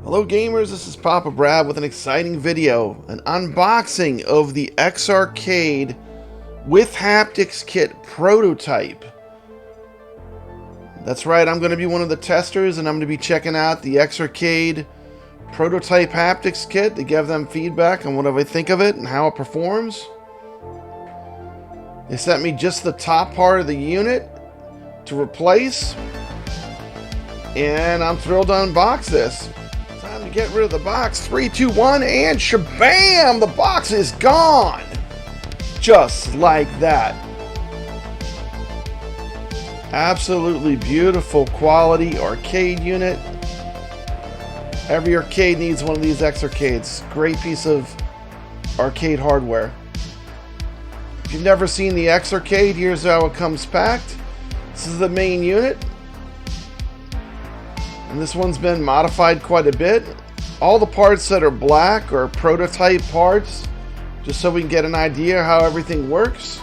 Hello gamers, this is Papa Brad with an exciting video, an unboxing of the X-Arcade with Haptics Kit prototype. That's right, I'm going to be one of the testers and I'm going to be checking out the X-Arcade prototype Haptics Kit to give them feedback on what I think of it and how it performs. They sent me just the top part of the unit to replace, and I'm thrilled to unbox this. Time to get rid of the box. 3, 2, 1, and shabam! The box is gone! Just like that. Absolutely beautiful quality arcade unit. Every arcade needs one of these X-Arcades. Great piece of arcade hardware. If you've never seen the X-Arcade, here's how it comes packed. This is the main unit. And this one's been modified quite a bit. All the parts that are black are prototype parts, just so we can get an idea how everything works.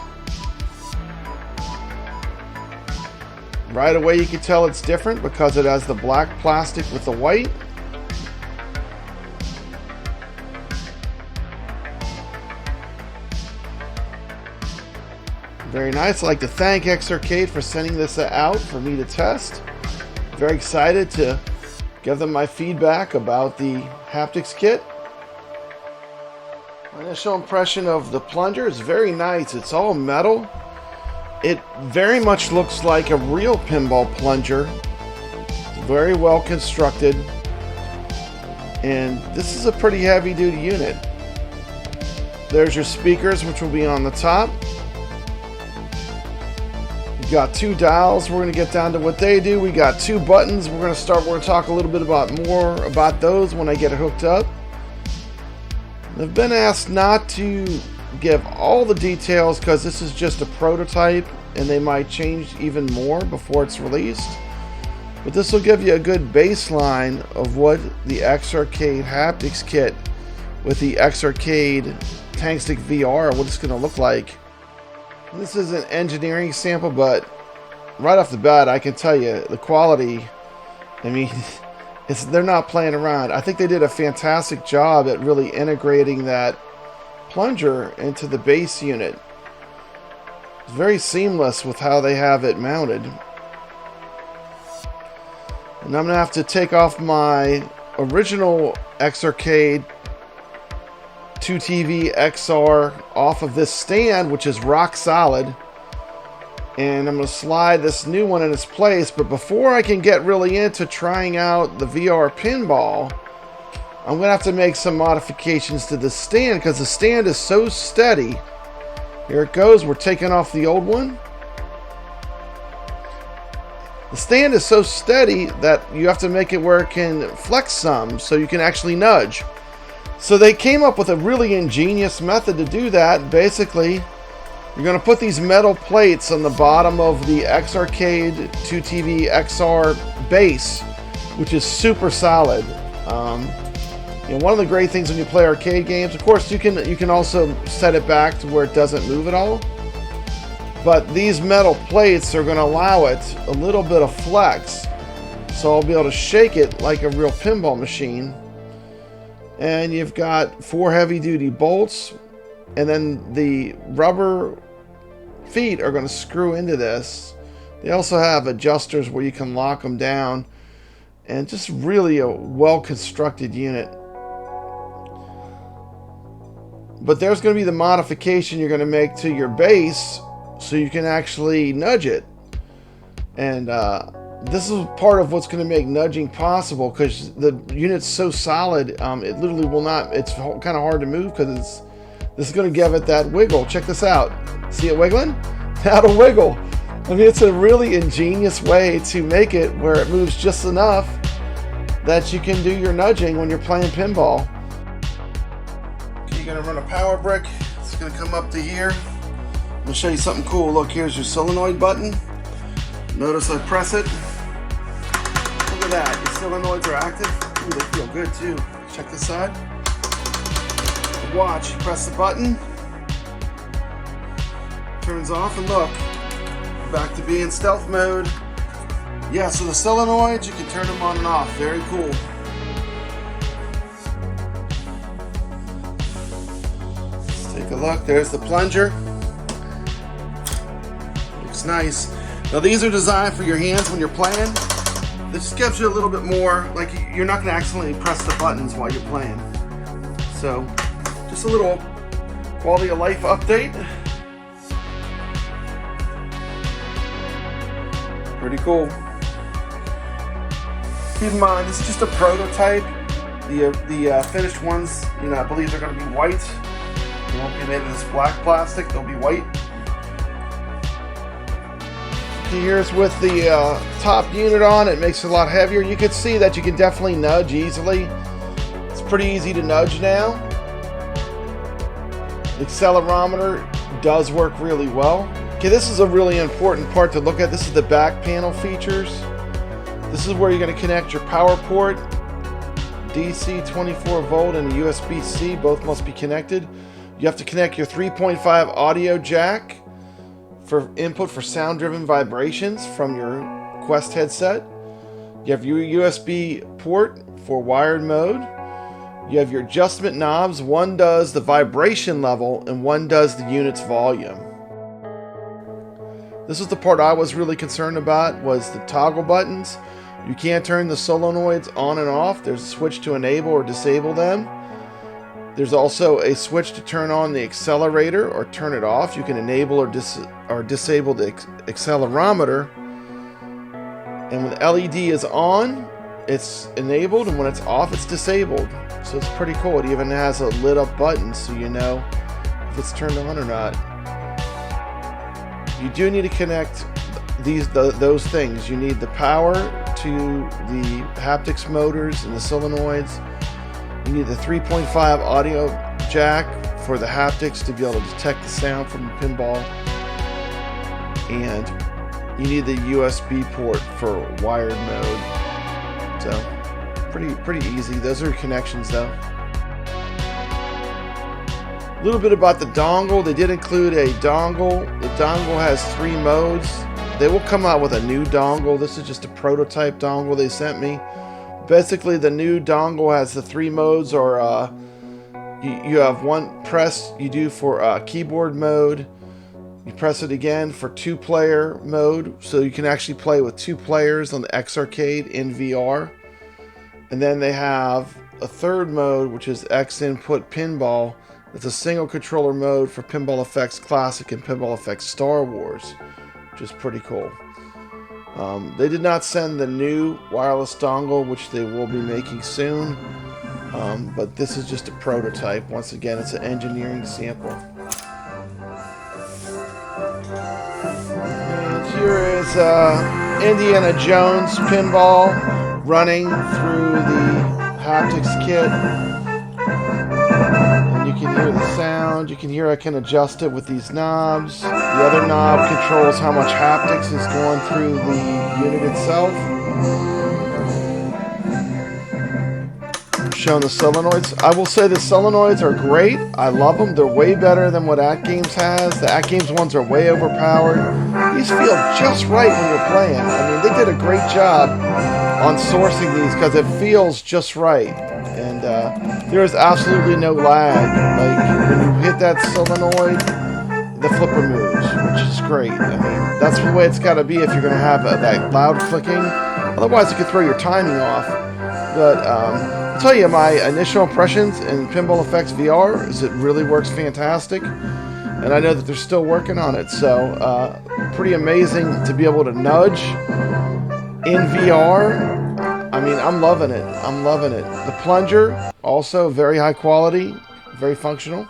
Right away you can tell it's different because it has the black plastic with the white. Very nice. I'd like to thank X-Arcade for sending this out for me to test. Very excited to give them my feedback about the Haptics Kit. My initial impression of the plunger is very nice. It's all metal. It very much looks like a real pinball plunger. It's very well constructed. And this is a pretty heavy duty unit. There's your speakers, which will be on the top. We've got 2 dials. We're going to get down to what they do. We got 2 buttons. We're going to talk a little bit more about those when I get it hooked up. I've been asked not to give all the details because this is just a prototype and they might change even more before it's released. But this will give you a good baseline of what the X-Arcade Haptics Kit with the X-Arcade Tankstic VR, what it's going to look like. This is an engineering sample, but right off the bat, I can tell you the quality. I mean, they're not playing around. I think they did a fantastic job at really integrating that plunger into the base unit. It's very seamless with how they have it mounted. And I'm going to have to take off my original X-Arcade 2TV XR off of this stand, which is rock solid, and I'm going to slide this new one in its place. But before I can get really into trying out the VR pinball, I'm going to have to make some modifications to the stand because the stand is so steady. Here it goes. We're taking off the old one. The stand is so steady that you have to make it where it can flex some so you can actually nudge. So they came up with a really ingenious method to do that. Basically, you're going to put these metal plates on the bottom of the X-Arcade 2TV XR base, which is super solid. One of the great things when you play arcade games, of course, you can also set it back to where it doesn't move at all. But these metal plates are going to allow it a little bit of flex, so I'll be able to shake it like a real pinball machine. And you've got 4 heavy-duty bolts, and then the rubber feet are going to screw into this. They also have adjusters where you can lock them down, and just really a well-constructed unit. But there's going to be the modification you're going to make to your base so you can actually nudge it. And this is part of what's going to make nudging possible because the unit's so solid, it literally will not, it's kind of hard to move because this is going to give it that wiggle. Check this out. See it wiggling? That'll wiggle. I mean, it's a really ingenious way to make it where it moves just enough that you can do your nudging when you're playing pinball. Okay, you're going to run a power brick. It's going to come up to here. I'm going to show you something cool. Look, here's your solenoid button. Notice I press it. Look at that. The solenoids are active. Ooh, they feel good too. Check this side. Watch. Press the button. Turns off and look. Back to being stealth mode. Yeah, so the solenoids, you can turn them on and off. Very cool. Take a look. There's the plunger. Looks nice. Now these are designed for your hands when you're playing. This gives you a little bit more, like you're not going to accidentally press the buttons while you're playing. So, just a little quality of life update. Pretty cool. Keep in mind, this is just a prototype. The finished ones, I believe they're going to be white. They won't be made of this black plastic. They'll be white. Here's with the top unit on. It makes it a lot heavier. You can see that you can definitely nudge easily. It's pretty easy to nudge now. The accelerometer does work really well. Okay, this is a really important part to look at. This is the back panel features. This is where you're going to connect your power port. DC 24 volt and USB-C both must be connected. You have to connect your 3.5 audio jack for input for sound-driven vibrations from your Quest headset. You have your USB port for wired mode. You have your adjustment knobs. One does the vibration level and one does the unit's volume. This is the part I was really concerned about, was the toggle buttons. You can't turn the solenoids on and off. There's a switch to enable or disable them. There's also a switch to turn on the accelerator or turn it off. You can enable or disable the accelerometer. And when the LED is on, it's enabled, and when it's off, it's disabled. So it's pretty cool. It even has a lit up button so you know if it's turned on or not. You do need to connect those things. You need the power to the haptics motors and the solenoids. You need the 3.5 audio jack for the haptics to be able to detect the sound from the pinball. And you need the USB port for wired mode. So, pretty easy. Those are connections though. A little bit about the dongle. They did include a dongle. The dongle has 3 modes. They will come out with a new dongle. This is just a prototype dongle they sent me. Basically, the new dongle has the 3 modes, or you have one press you do for keyboard mode. You press it again for 2-player mode, so you can actually play with 2 players on the X-Arcade in VR. And then they have a 3rd mode, which is X Input Pinball. It's a single controller mode for Pinball FX Classic and Pinball FX Star Wars, which is pretty cool. They did not send the new wireless dongle, which they will be making soon, but this is just a prototype. Once again, it's an engineering sample. And here is Indiana Jones pinball running through the Haptics Kit. And you can hear the sound. You can hear I can adjust it with these knobs. The other knob controls how much haptics is going through the unit itself. Showing the solenoids. I will say the solenoids are great. I love them. They're way better than what AtGames has. The AtGames ones are way overpowered. These feel just right when you're playing. I mean, they did a great job on sourcing these because it feels just right. And there is absolutely no lag. Like when you hit that solenoid, the flipper moves, which is great. I mean, that's the way it's got to be if you're going to have that loud clicking. Otherwise, it could throw your timing off. But I'll tell you, my initial impressions in Pinball FX VR is it really works fantastic. And I know that they're still working on it. So pretty amazing to be able to nudge in VR. I mean, I'm loving it. I'm loving it. The plunger, also very high quality, very functional.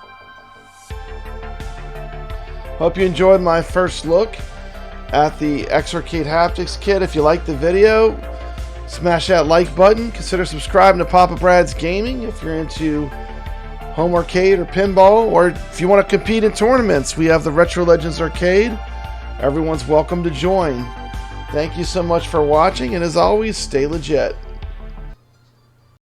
Hope you enjoyed my first look at the X-Arcade Haptics Kit. If you liked the video, smash that like button. Consider subscribing to Papa Brad's Gaming if you're into home arcade or pinball, or if you want to compete in tournaments. We have the Retro Legends Arcade. Everyone's welcome to join. Thank you so much for watching, and as always, stay legit.